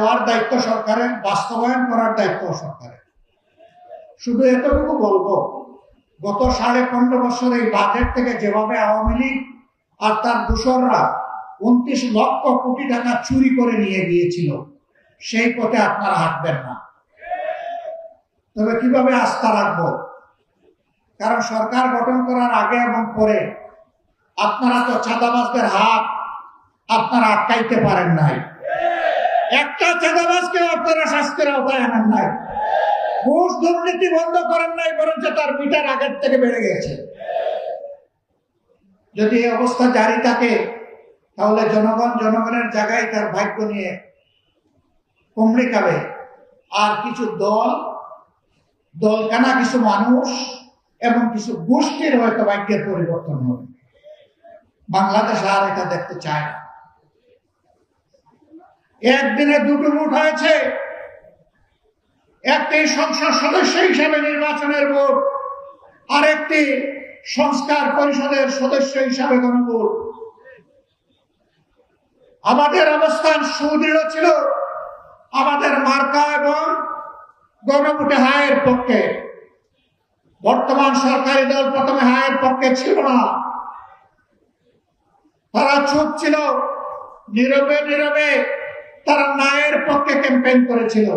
দেওয়ার দায়িত্ব সরকারের, বাস্তবায়ন করার দায়িত্ব সরকারের। শুধু এতটুকু বলবো, গত 15.5 বছর এই বাজেট থেকে যেভাবে আওয়ামী লীগ আর তার দোসররা 29 লক্ষ কোটি টাকা চুরি করে নিয়ে গিয়েছিল, সেই পথে আপনারা হাঁটবেন না। তবে কিভাবে আস্থা রাখবো? কারণ সরকার গঠন করার আগে এবং পরে আপনারা তো চাঁদাবাজদের হাত আপনারা আটকাইতে পারেন নাই। একটা চাঁদাবাজকেও আপনারা শাস্তির আওতায় আনেন নাই। ঘুষ দুর্নীতি বন্ধ করেন নাই, বরঞ্চ তার মিটার আগের থেকে বেড়ে গেছে। যদি এই অবস্থা জারি থাকে, তাহলে জনগণের জায়গায় তার ভাগ্য নিয়ে কুমড়ি খাবে। আর কিছু দলকানা কিছু মানুষ এবং কিছু গোষ্ঠীর হয়তো ভাগ্যের পরিবর্তন হবে। বাংলাদেশ আর এটা দেখতে চায় না। একদিনে দুটো ভোট হয়েছে, একটি সংসদ সদস্য হিসাবে নির্বাচনের ভোট, আর একটি সংস্কার পরিষদের সদস্য হিসাবে গণভোট। আমাদের অবস্থান সুদৃঢ় ছিল আমাদের মার্কা এবং গণভোটে হায়ের পক্ষে। বর্তমান সরকারি দল প্রথমে হায়ের পক্ষে ছিল না, তারা চুপ ছিল, নীরবে নীরবে তারা নায়ের পক্ষে ক্যাম্পেইন করেছিল।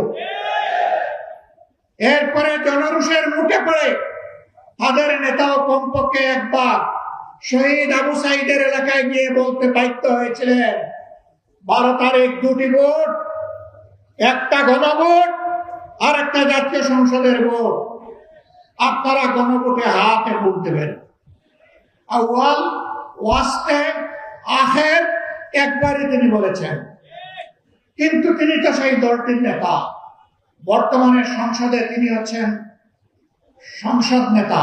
এরপরে জনরোষের মুখে পড়ে তাদের নেতাও কমপক্ষে একবার শহীদ আবু সাইদের এলাকায় গিয়ে বলতে বাধ্য হয়েছিলেন, 12 তারিখ 2টি ভোট, একটা গণভোট আর একটা জাতীয় সংসদের ভোট, আপনারা গণভোটে হাতে ভোট দেবেন। আউয়াল ওয়াস্তে আখের একবারই তিনি বলেছেন। কিন্তু তিনি তো সেই দলটির নেতা। বর্তমানে সংসদে তিনি হচ্ছেন সংসদ নেতা,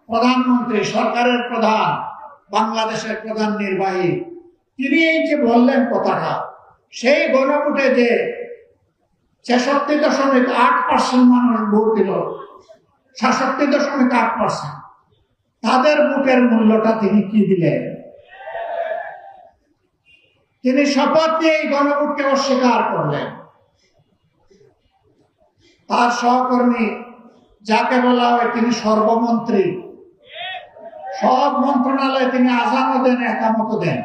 প্রধানমন্ত্রী, সরকারের প্রধান, বাংলাদেশের প্রধান নির্বাহী। তিনি এই যে বললেন কথাটা, সেই গণভোটে যে 66.8% মানুষ ভোট দিল, 66.8%, তাদের ভোটের মূল্যটা তিনি কি দিলেন? তিনি শপথ নিয়ে এই গণভোটকে অস্বীকার করলেন। তার সহকর্মী যাকে বলা হয় তিনি সর্বমন্ত্রী, সব মন্ত্রণালয়ে তিনি আযানও দেন, একামতও দেন,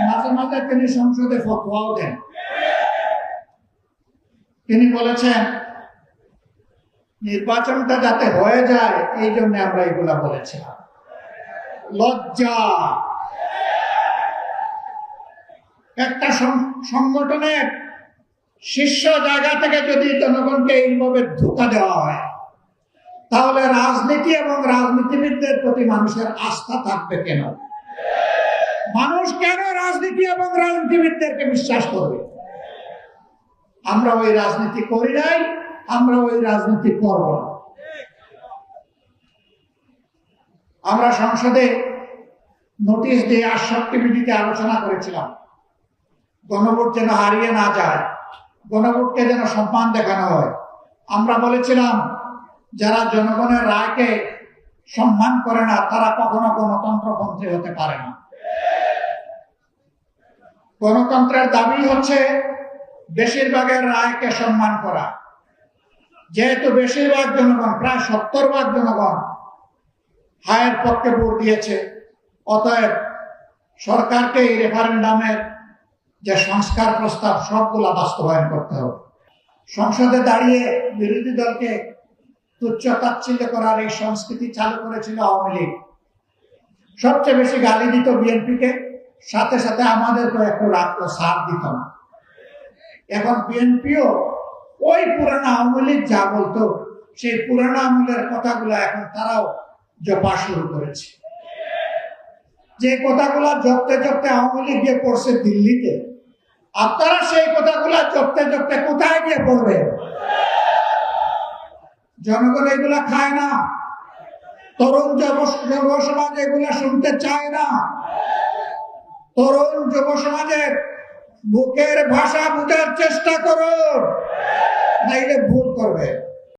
মাঝে মাঝে তিনি সংসদে ফতোয়াও দেন। তিনি বলেছেন নির্বাচনটা যাতে হয়ে যায়, এই জন্য আমরা এগুলা বলেছিলাম। লজ্জা! একটা সংগঠনের শীর্ষ জায়গা থেকে যদি জনগণকে এইভাবে ধোঁকা দেওয়া হয়, তাহলে রাজনীতি এবং রাজনীতিবিদদের প্রতি মানুষের আস্থা থাকবে কেন? মানুষ কেন রাজনীতি এবং রাজনীতিবিদদেরকে বিশ্বাস করবে? আমরা ওই রাজনীতি করি নাই, আমরা ওই রাজনীতি করব না। আমরা সংসদে নোটিশ দিয়ে 68 মিনিটে আলোচনা করেছিলাম, গণভোট যেন হারিয়ে না যায়, গণভোটকে যেন সম্মান দেখানো হয়। আমরা বলেছিলাম যারা জনগণের রায়কে সম্মান করে না, তারা কখনো গণতন্ত্রপন্থী হতে পারে না। গণতন্ত্রের দাবি হচ্ছে বেশিরভাগের রায়কে সম্মান করা। যেহেতু বেশিরভাগ জনগণ, প্রায় 70% জনগণ হায়ের পক্ষে ভোট দিয়েছে, অতএব সরকারকে এই রেফারেন্ডামের যে সংস্কার প্রস্তাব সবগুলা বাস্তবায়ন করতে হবে। সংসদে দাঁড়িয়ে বিরোধী দলকে তুচ্ছ তাচ্ছিল্য করার এই সংস্কৃতি চালু করেছিল আওয়ামী লীগ। সবচেয়ে বেশি গালি দিত বিএনপিকে, সাথে সাথে আমাদেরকে একটু রাখতো, সাথ দিত না। এখন বিএনপিও ওই পুরানো আওয়ামী লীগ যা বলতো, সেই পুরানো আমলের কথাগুলো এখন তারাও জপা শুরু করেছে। যে কথাগুলা জপতে জপতে আওয়ামী লীগ গিয়ে পড়ছে দিল্লিতে, আপনারা সেই কথাগুলা জপতে জপতে কোথায় গিয়ে পড়বে? জনগণ এগুলা খায় না, তরুণ যুব সমাজ এগুলা শুনতে চায় না। তরুণ যুব সমাজের বুকের ভাষা বোঝার চেষ্টা করুন, নাইলে ভুল করবে।